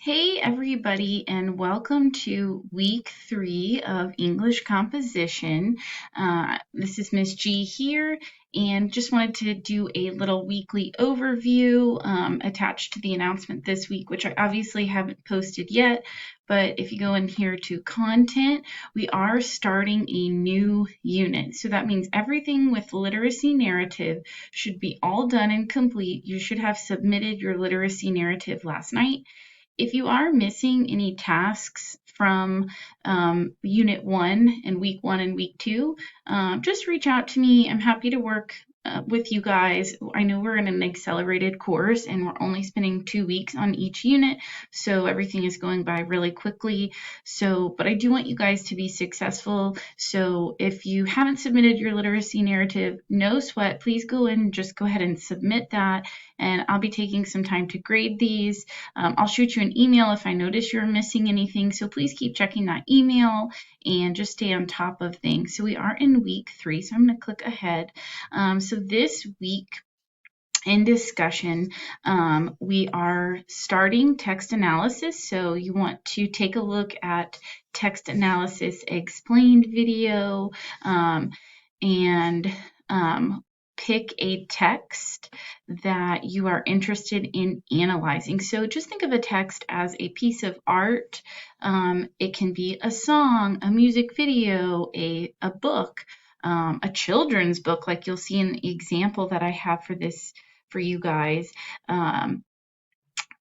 Hey everybody, and welcome to week 3 of English composition. This is Miss G here, and just wanted to do a little weekly overview attached to the announcement this week, which I obviously haven't posted yet. But if you go in here to content, we are starting a new unit. So that means everything with literacy narrative should be all done and complete. You should have submitted your literacy narrative last night. If you are missing any tasks from Unit 1 and Week 1 and Week 2, just reach out to me. I'm happy to work with you guys. I know we're in an accelerated course and we're only spending 2 weeks on each unit, so everything is going by really quickly. But I do want you guys to be successful. So if you haven't submitted your literacy narrative, no sweat. Please go in and just go ahead and submit that, and I'll be taking some time to grade these. I'll shoot you an email if I notice you're missing anything, so please keep checking that email and just stay on top of things. So we are in week 3, so I'm going to click ahead. So this week in discussion, we are starting text analysis. So you want to take a look at text analysis explained video and pick a text that you are interested in analyzing. So just think of a text as a piece of art. It can be a song, a music video, a book, a children's book, like you'll see in the example that I have for you guys.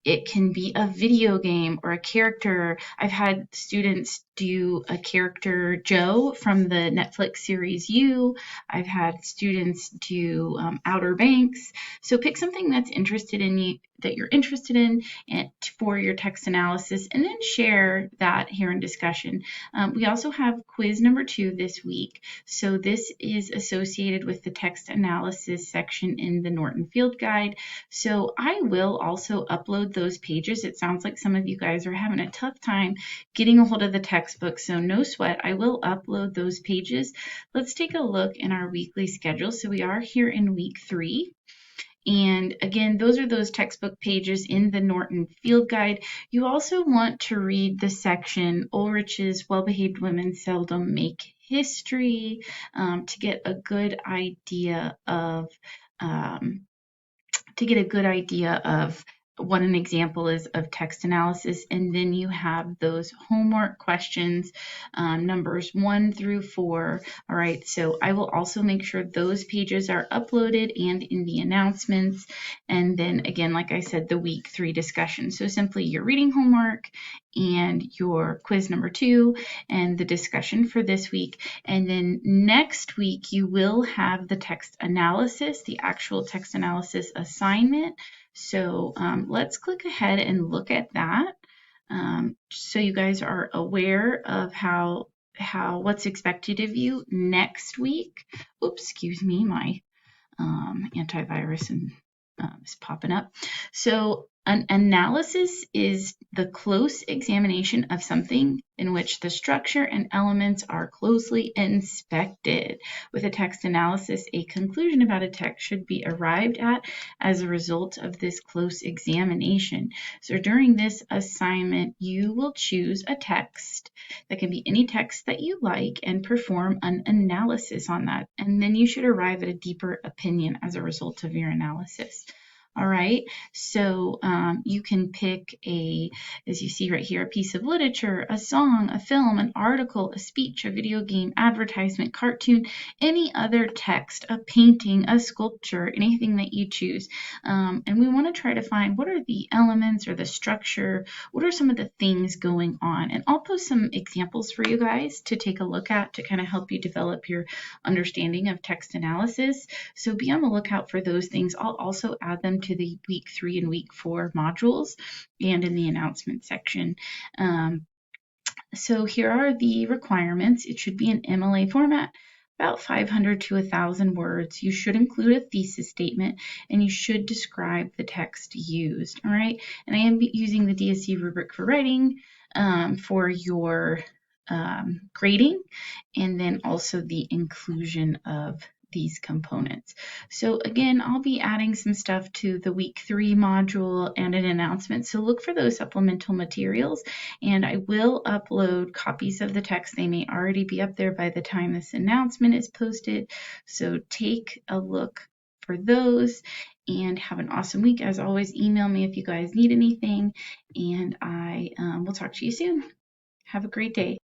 It can be a video game or a character. I've had students do a character Joe from the Netflix series You. I've had students do Outer Banks. So pick something that you're interested in for your text analysis, and then share that here in discussion. We also have quiz number 2 this week. So this is associated with the text analysis section in the Norton Field Guide. So I will also upload those pages. It sounds like some of you guys are having a tough time getting a hold of the textbook, so no sweat. I will upload those pages. Let's take a look in our weekly schedule. So we are here in week 3. And again, those are those textbook pages in the Norton Field Guide. You also want to read the section Ulrich's Well-Behaved Women Seldom Make History to get a good idea of what an example is of text analysis. And then you have those homework questions, numbers 1 through 4. All right, so I will also make sure those pages are uploaded and in the announcements. And then again, like I said, the week 3 discussion. So simply your reading homework and your quiz number 2 and the discussion for this week. And then next week, you will have the text analysis, the actual text analysis assignment. So let's click ahead and look at that, so you guys are aware of what's expected of you next week. Oops, excuse me, my antivirus is popping up. So an analysis is the close examination of something in which the structure and elements are closely inspected. With a text analysis, a conclusion about a text should be arrived at as a result of this close examination. So during this assignment, you will choose a text that can be any text that you like and perform an analysis on that. And then you should arrive at a deeper opinion as a result of your analysis. All right, so you can pick as you see right here, a piece of literature, a song, a film, an article, a speech, a video game, advertisement, cartoon, any other text, a painting, a sculpture, anything that you choose. And we want to try to find what are the elements or the structure, what are some of the things going on. And I'll post some examples for you guys to take a look at to kind of help you develop your understanding of text analysis. So be on the lookout for those things. I'll also add them to the week 3 and week 4 modules and in the announcement section. So here are the requirements. It should be an MLA format, about 500 to 1,000 words. You should include a thesis statement, and you should describe the text used. All right, and I am using the DSC rubric for writing for your grading, and then also the inclusion of these components. So again, I'll be adding some stuff to the week 3 module and an announcement. So look for those supplemental materials, and I will upload copies of the text. They may already be up there by the time this announcement is posted. So take a look for those and have an awesome week. As always, email me if you guys need anything, and I will talk to you soon. Have a great day.